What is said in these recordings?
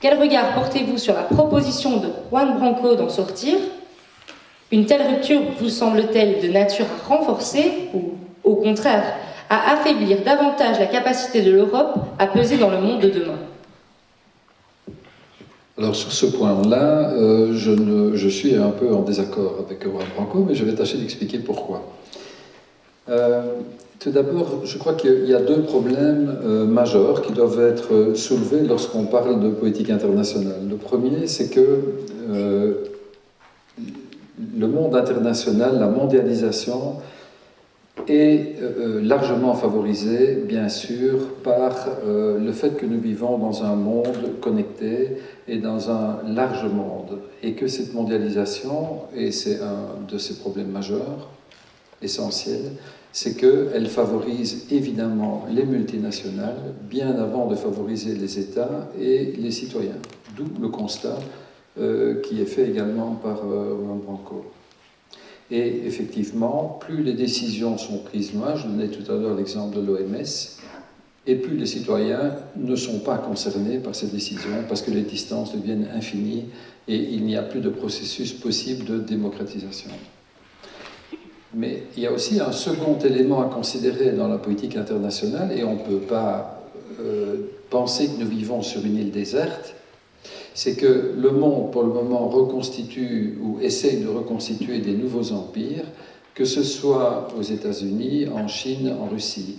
Quel regard portez-vous sur la proposition de Juan Branco d'en sortir? Une telle rupture vous semble-t-elle de nature à renforcer ou, au contraire, à affaiblir davantage la capacité de l'Europe à peser dans le monde de demain? Alors sur ce point-là, je suis un peu en désaccord avec Juan Branco, mais je vais tâcher d'expliquer pourquoi. Tout d'abord, je crois qu'il y a deux problèmes majeurs qui doivent être soulevés lorsqu'on parle de politique internationale. Le premier, c'est que le monde international, la mondialisation, est largement favorisé, bien sûr, par le fait que nous vivons dans un monde connecté et dans un large monde, et que cette mondialisation, et c'est un de ces problèmes majeurs, essentiels, c'est qu'elle favorise évidemment les multinationales bien avant de favoriser les États et les citoyens. D'où le constat qui est fait également par Juan Branco. Et effectivement, plus les décisions sont prises loin, je donnais tout à l'heure l'exemple de l'OMS, et plus les citoyens ne sont pas concernés par ces décisions parce que les distances deviennent infinies et il n'y a plus de processus possible de démocratisation. Mais il y a aussi un second élément à considérer dans la politique internationale, et on ne peut pas penser que nous vivons sur une île déserte, c'est que le monde, pour le moment, reconstitue ou essaye de reconstituer des nouveaux empires, que ce soit aux États-Unis, en Chine, en Russie.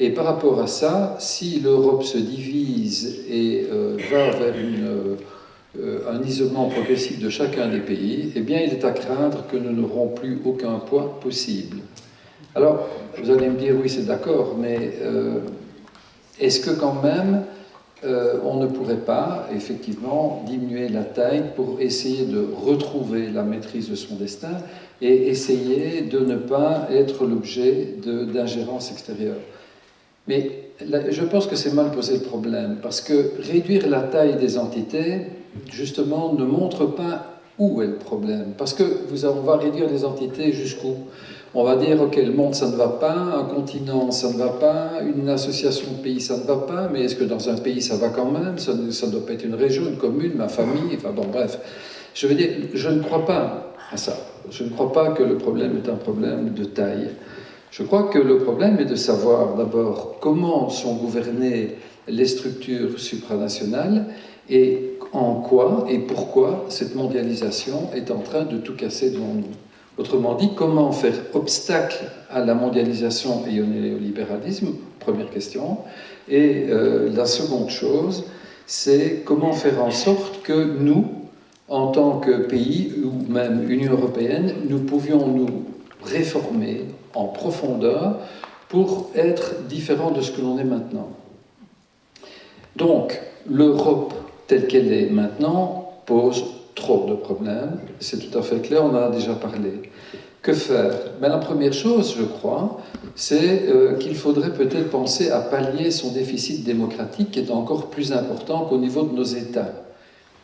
Et par rapport à ça, si l'Europe se divise et va vers un isolement progressif de chacun des pays, eh bien, il est à craindre que nous n'aurons plus aucun poids possible. Alors, vous allez me dire, oui, c'est d'accord, mais est-ce que quand même, on ne pourrait pas, effectivement, diminuer la taille pour essayer de retrouver la maîtrise de son destin et essayer de ne pas être l'objet d'ingérences extérieures? Mais je pense que c'est mal posé le problème, parce que réduire la taille des entités, justement, ne montre pas où est le problème. Parce que on va réduire les entités jusqu'où? On va dire, ok, le monde, ça ne va pas, un continent, ça ne va pas, une association de pays, ça ne va pas, mais est-ce que dans un pays, ça va quand même? Ça ne doit pas être une région, une commune, ma famille, enfin bon, bref. Je veux dire, je ne crois pas à ça. Je ne crois pas que le problème est un problème de taille. Je crois que le problème est de savoir d'abord comment sont gouvernées les structures supranationales et en quoi et pourquoi cette mondialisation est en train de tout casser devant nous. Autrement dit, comment faire obstacle à la mondialisation et au néolibéralisme, première question. Et la seconde chose, c'est comment faire en sorte que nous, en tant que pays ou même Union européenne, nous pouvions nous réformer en profondeur pour être différents de ce que l'on est maintenant. Donc, l'Europe telle qu'elle est maintenant pose trop de problèmes, c'est tout à fait clair, on en a déjà parlé. Que faire? Mais la première chose, je crois, c'est qu'il faudrait peut-être penser à pallier son déficit démocratique qui est encore plus important qu'au niveau de nos États.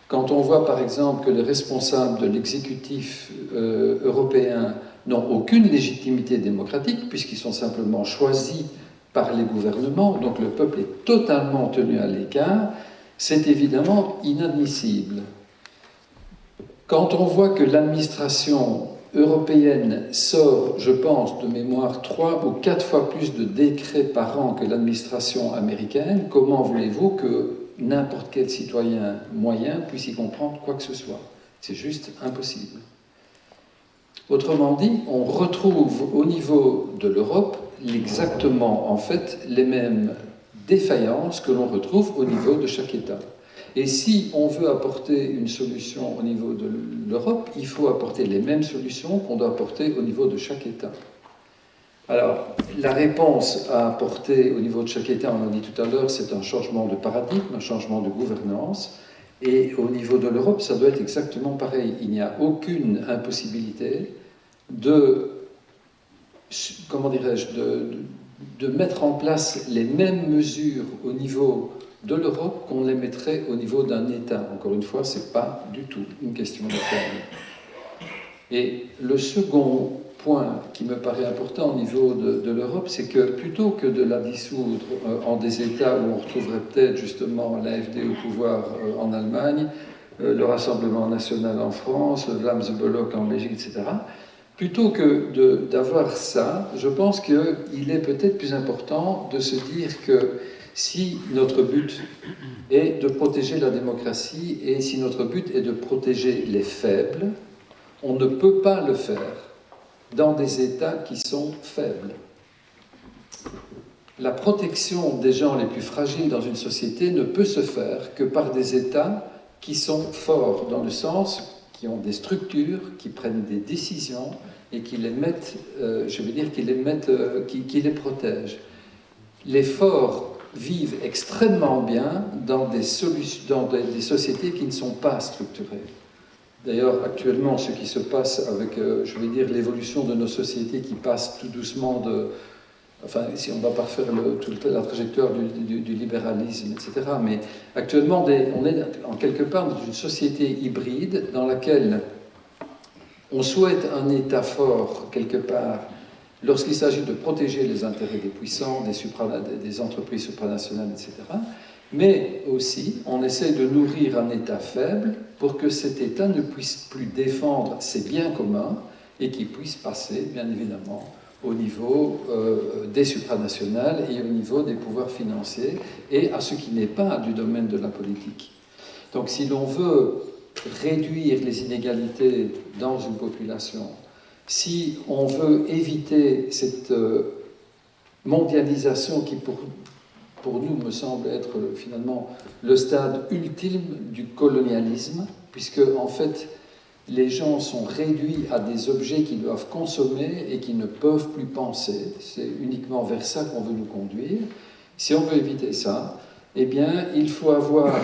Quand on voit par exemple que les responsables de l'exécutif européen n'ont aucune légitimité démocratique puisqu'ils sont simplement choisis par les gouvernements, donc le peuple est totalement tenu à l'écart, c'est évidemment inadmissible. Quand on voit que l'administration européenne sort, je pense, de mémoire 3 ou 4 fois plus de décrets par an que l'administration américaine, comment voulez-vous que n'importe quel citoyen moyen puisse y comprendre quoi que ce soit? C'est juste impossible. Autrement dit, on retrouve au niveau de l'Europe exactement, en fait, les mêmes défaillances que l'on retrouve au niveau de chaque État. Et si on veut apporter une solution au niveau de l'Europe, il faut apporter les mêmes solutions qu'on doit apporter au niveau de chaque État. Alors, la réponse à apporter au niveau de chaque État, on l'a dit tout à l'heure, c'est un changement de paradigme, un changement de gouvernance. Et au niveau de l'Europe, ça doit être exactement pareil. Il n'y a aucune impossibilité de, comment dirais-je, de mettre en place les mêmes mesures au niveau de l'Europe qu'on les mettrait au niveau d'un État. Encore une fois, ce n'est pas du tout une question de taille. Et le second point qui me paraît important au niveau de l'Europe, c'est que plutôt que de la dissoudre en des États où on retrouverait peut-être justement l'AfD au pouvoir en Allemagne, le Rassemblement national en France, le Vlaams-Beloc en Belgique, etc., plutôt que d'avoir ça, je pense qu'il est peut-être plus important de se dire que si notre but est de protéger la démocratie et si notre but est de protéger les faibles, on ne peut pas le faire dans des États qui sont faibles. La protection des gens les plus fragiles dans une société ne peut se faire que par des États qui sont forts, dans le sens qui ont des structures, qui prennent des décisions et qui les mettent, qui les protègent. Les forts vivent extrêmement bien dans des sociétés qui ne sont pas structurées. D'ailleurs, actuellement, ce qui se passe avec, l'évolution de nos sociétés qui passe tout doucement enfin, si on ne va pas refaire toute la trajectoire du libéralisme, etc. Mais actuellement, on est en quelque part dans une société hybride dans laquelle on souhaite un État fort, quelque part, lorsqu'il s'agit de protéger les intérêts des puissants, des entreprises supranationales, etc. Mais aussi, on essaie de nourrir un État faible pour que cet État ne puisse plus défendre ses biens communs et qu'il puisse passer, bien évidemment, au niveau des supranationales et au niveau des pouvoirs financiers et à ce qui n'est pas du domaine de la politique. Donc si l'on veut réduire les inégalités dans une population, si on veut éviter cette mondialisation qui, pour nous, me semble être finalement le stade ultime du colonialisme, puisque en fait, les gens sont réduits à des objets qu'ils doivent consommer et qui ne peuvent plus penser. C'est uniquement vers ça qu'on veut nous conduire. Si on veut éviter ça, eh bien, il faut avoir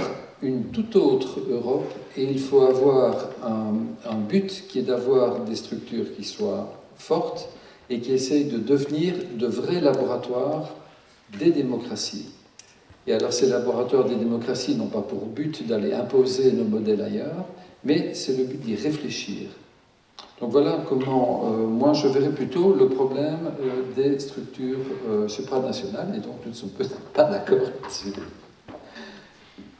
une toute autre Europe et il faut avoir un but qui est d'avoir des structures qui soient fortes et qui essayent de devenir de vrais laboratoires des démocraties. Et alors ces laboratoires des démocraties n'ont pas pour but d'aller imposer nos modèles ailleurs, mais c'est le but d'y réfléchir. Donc voilà comment moi je verrais plutôt le problème des structures supranationales, et donc nous ne sommes peut-être pas d'accord là-dessus.